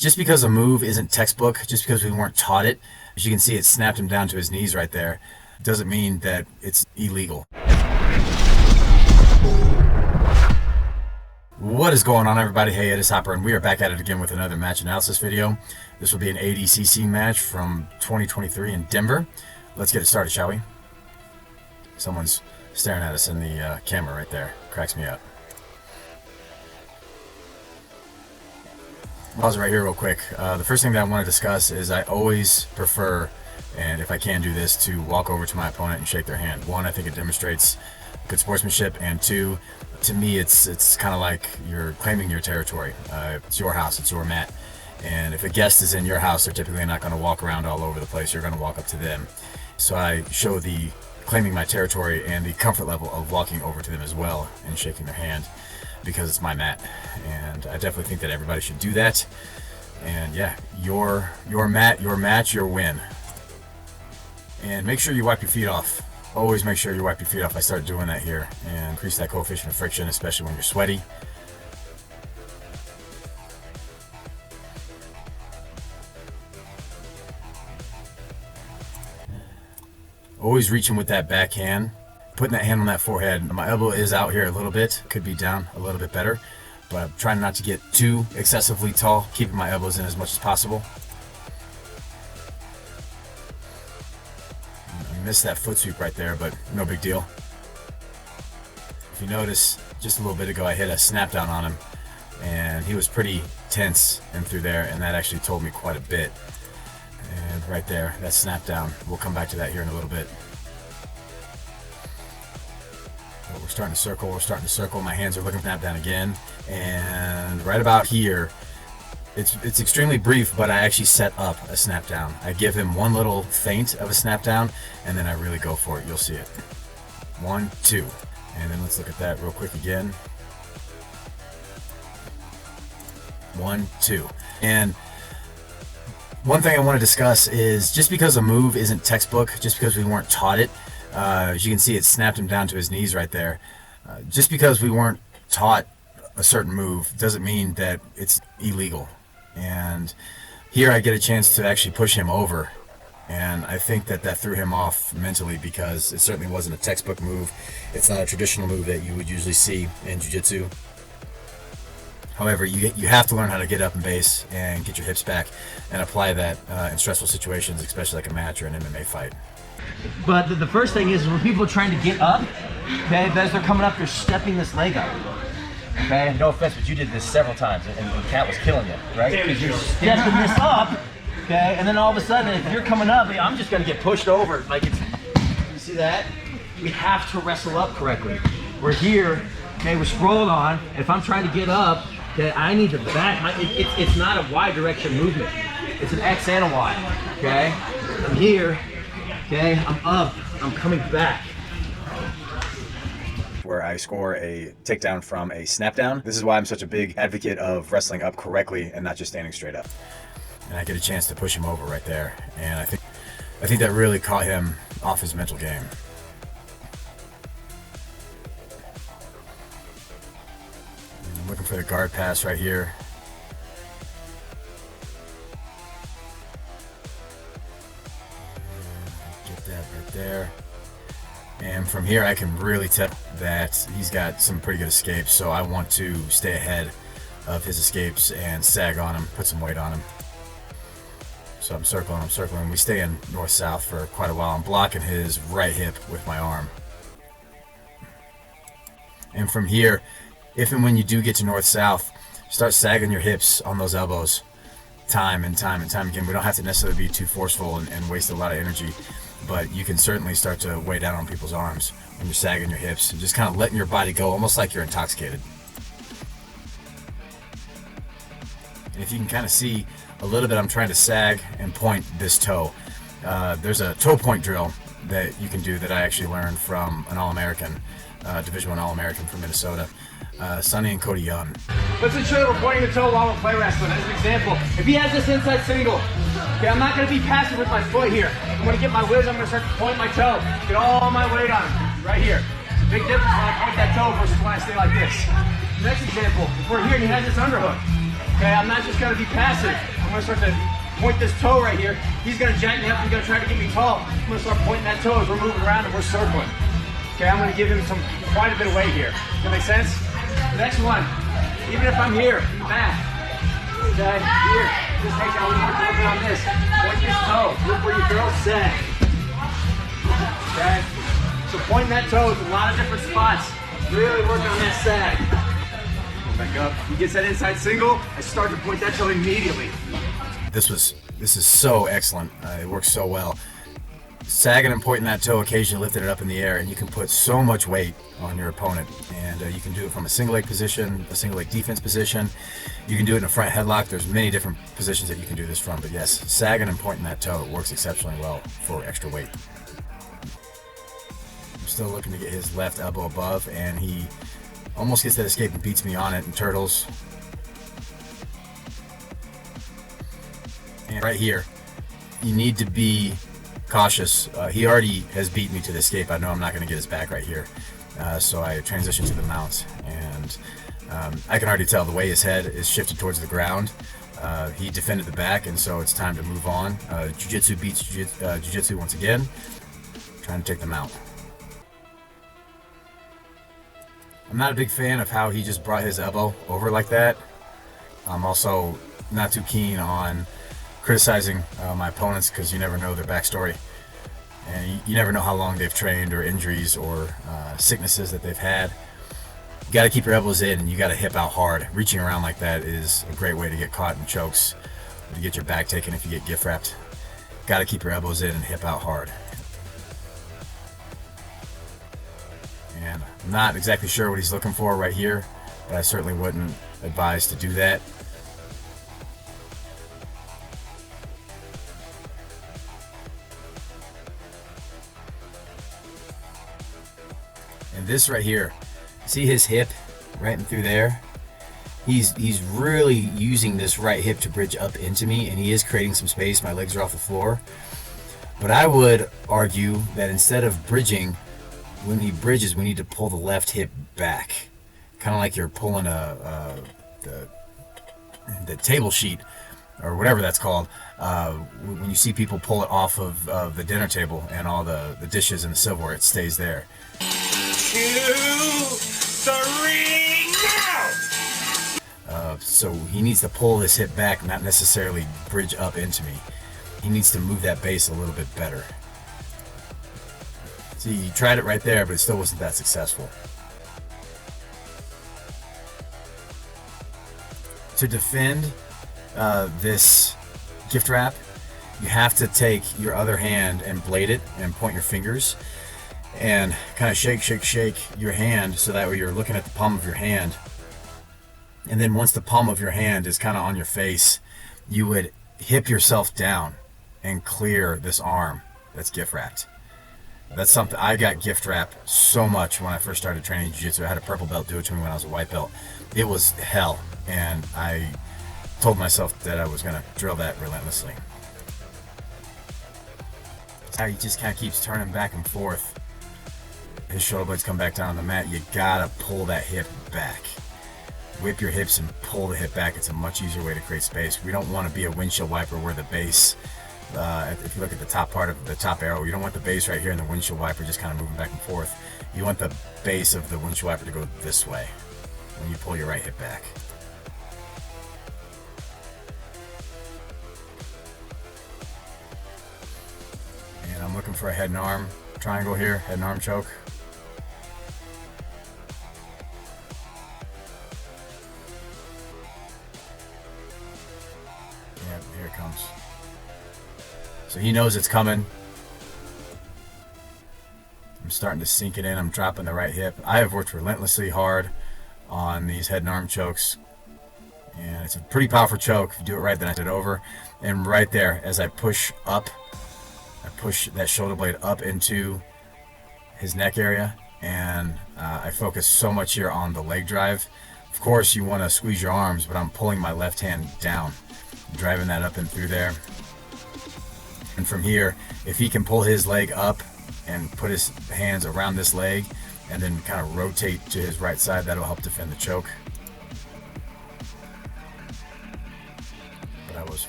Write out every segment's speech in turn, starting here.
Just because a move isn't textbook, just because we weren't taught it, as you can see, it snapped him down to his knees right there, doesn't mean that it's illegal. What is going on, everybody? Hey, it is Hopper, and we are back at it again with another match analysis video. This will be an ADCC match from 2023 in Denver. Let's get it started, shall we? Someone's staring at us in the camera right there. Cracks me up. Pause it right here real quick. The first thing that I want to discuss is I always prefer, and if I can do this, to walk over to my opponent and shake their hand. One, I think it demonstrates good sportsmanship, and two, to me it's kind of like you're claiming your territory. It's your house, it's your mat, and if a guest is in your house, they're typically not going to walk around all over the place. You're going to walk up to them. So I show the claiming my territory and the comfort level of walking over to them as well and shaking their hand, because it's my mat, and I definitely think that everybody should do that. And yeah, your mat, your match, your win. And make sure you wipe your feet off. Always make sure you wipe your feet off. I start doing that here and increase that coefficient of friction, especially when you're sweaty. Always reaching with that backhand, putting that hand on that forehead. My elbow is out here a little bit, could be down a little bit better, but I'm trying not to get too excessively tall, keeping my elbows in as much as possible. I missed that foot sweep right there, but no big deal. If you notice, just a little bit ago I hit a snap down on him, and he was pretty tense and through there, and that actually told me quite a bit. And right there, that snap down, we'll come back to that here in a little bit. But we're starting to circle, my hands are looking snap down again, and right about here, it's extremely brief, but I actually set up a snap down. I give him one little feint of a snap down, and then I really go for it. You'll see it. 1, 2, and then let's look at that real quick again. 1, 2, and one thing I want to discuss is just because a move isn't textbook, just because we weren't taught it, as you can see, it snapped him down to his knees right there. Just because we weren't taught a certain move doesn't mean that it's illegal. And here I get a chance to actually push him over, and I think that threw him off mentally, because it certainly wasn't a textbook move. It's not a traditional move that you would usually see in Jiu-Jitsu. However, you have to learn how to get up in base and get your hips back and apply that in stressful situations, especially like a match or an MMA fight. But the first thing is when people are trying to get up, okay, as they're coming up, they're stepping this leg up. Okay, no offense, but you did this several times, and Cat was killing you, right? Because you're stepping this up, okay, and then all of a sudden, if you're coming up, I'm just gonna get pushed over. Like it's, you see that? We have to wrestle up correctly. We're here, okay, we're scrolled on. If I'm trying to get up, okay, I need to back. It's not a Y direction movement. It's an X and a Y, okay? I'm here, okay, I'm up, I'm coming back. Where I score a takedown from a snap down. This is why I'm such a big advocate of wrestling up correctly and not just standing straight up. And I get a chance to push him over right there, and I think that really caught him off his mental game. And I'm looking for the guard pass right here. Get that right there. And from here I can really tell that he's got some pretty good escapes, so I want to stay ahead of his escapes and sag on him, put some weight on him. So I'm circling. We stay in north-south for quite a while. I'm blocking his right hip with my arm. And from here, if and when you do get to north-south, start sagging your hips on those elbows time and time again. We don't have to necessarily be too forceful and waste a lot of energy, but you can certainly start to weigh down on people's arms when you're sagging your hips and just kind of letting your body go, almost like you're intoxicated. And if you can kind of see a little bit, I'm trying to sag and point this toe. There's a toe point drill that you can do that I actually learned from an All-American, Division I All-American from Minnesota, Sonny and Cody Young. Let's ensure that we're pointing the toe while we're play wrestling. As an example, if he has this inside single, okay, I'm not going to be passive with my foot here. I'm going to get my whiz, I'm going to start to point my toe, get all my weight on him, right here. It's a big difference when I point that toe versus when I stay like this. Next example, if we're here and he has this underhook, Okay, I'm not just gonna be passive. I'm gonna start to point this toe right here. He's gonna jack me up, he's gonna try to get me tall. I'm gonna start pointing that toe as we're moving around and we're circling. Okay, I'm gonna give him quite a bit of weight here. Does that make sense? The next one, even if I'm here, in the back, okay, here, just take down, we're working on this. Point this toe, look where your girl sag. Okay, so pointing that toe is a lot of different spots. Really working on that sag. Back up, he gets that inside single, I start to point that toe immediately. This is so excellent. It works so well. Sagging and pointing that toe, occasionally lifting it up in the air, and you can put so much weight on your opponent. And you can do it from a single leg position, a single leg defense position. You can do it in a front headlock. There's many different positions that you can do this from. But yes, sagging and pointing that toe works exceptionally well for extra weight. I'm still looking to get his left elbow above, and he almost gets that escape and beats me on it and turtles. And right here, you need to be cautious. He already has beat me to the escape. I know I'm not going to get his back right here. So I transition to the mount, and I can already tell the way his head is shifted towards the ground. He defended the back, and so it's time to move on. Jiu-Jitsu beats Jiu-Jitsu once again, trying to take the mount. I'm not a big fan of how he just brought his elbow over like that. I'm also not too keen on criticizing my opponents, because you never know their backstory, and you never know how long they've trained, or injuries, or sicknesses that they've had. You got to keep your elbows in, and you got to hip out hard. Reaching around like that is a great way to get caught in chokes, to get your back taken if you get gift wrapped. Got to keep your elbows in and hip out hard. And I'm not exactly sure what he's looking for right here, but I certainly wouldn't advise to do that. And this right here, see his hip right in through there? He's really using this right hip to bridge up into me, and he is creating some space. My legs are off the floor. But I would argue that instead of bridging, when he bridges, we need to pull the left hip back. Kind of like you're pulling the table sheet, or whatever that's called. When you see people pull it off of the dinner table, and all the dishes and the silverware, it stays there. 2, 3, now! So he needs to pull his hip back, not necessarily bridge up into me. He needs to move that base a little bit better. See, he tried it right there, but it still wasn't that successful. To defend this gift wrap, you have to take your other hand and blade it and point your fingers and kind of shake your hand, so that way you're looking at the palm of your hand. And then once the palm of your hand is kind of on your face, you would hip yourself down and clear this arm that's gift wrapped. That's something I got gift wrapped so much when I first started training Jiu-Jitsu. I had a purple belt do it to me when I was a white belt. It was hell, and I told myself that I was going to drill that relentlessly. That's how he just kind of keeps turning back and forth. His shoulder blades come back down on the mat. You gotta pull that hip back. Whip your hips and pull the hip back. It's a much easier way to create space. We don't want to be a windshield wiper where the base, if you look at the top part of the top arrow, you don't want the base right here and the windshield wiper just kind of moving back and forth. You want the base of the windshield wiper to go this way when you pull your right hip back. And I'm looking for a head and arm triangle here, head and arm choke. Here it comes. So he knows it's coming. I'm starting to sink it in. I'm dropping the right hip. I have worked relentlessly hard on these head and arm chokes, and it's a pretty powerful choke. If you do it right, then I did it over. And right there, as I push up, I push that shoulder blade up into his neck area, and I focus so much here on the leg drive. Of course, you want to squeeze your arms, but I'm pulling my left hand down, driving that up and through there. And from here, if he can pull his leg up and put his hands around this leg and then kind of rotate to his right side, that'll help defend the choke.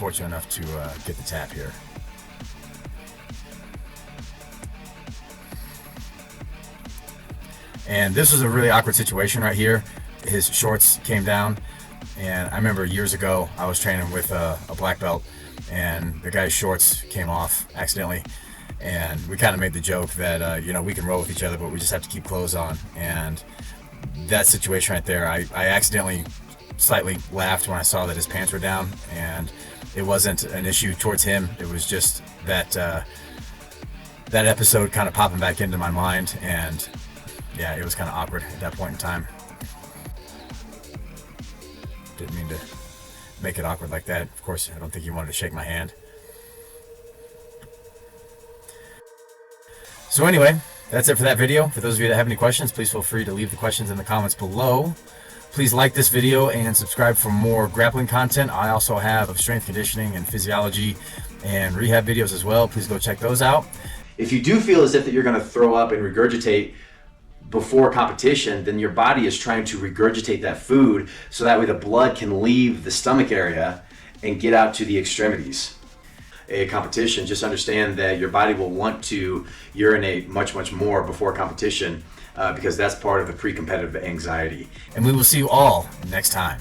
fortunate enough to get the tap here. And this was a really awkward situation right here. His shorts came down, and I remember years ago I was training with a black belt, and the guy's shorts came off accidentally, and we kind of made the joke that you know, we can roll with each other, but we just have to keep clothes on. And that situation right there, I accidentally slightly laughed when I saw that his pants were down, and it wasn't an issue towards him. It was just that that episode kind of popping back into my mind, and yeah, it was kind of awkward at that point in time. Didn't mean to make it awkward like that. Of course, I don't think he wanted to shake my hand. So anyway, that's it for that video. For those of you that have any questions, please feel free to leave the questions in the comments below. Please like this video and subscribe for more grappling content. I also have strength conditioning and physiology and rehab videos as well. Please go check those out. If you do feel as if that you're going to throw up and regurgitate before competition, then your body is trying to regurgitate that food so that way the blood can leave the stomach area and get out to the extremities. A competition, just understand that your body will want to urinate much more before competition because that's part of the pre-competitive anxiety. And we will see you all next time.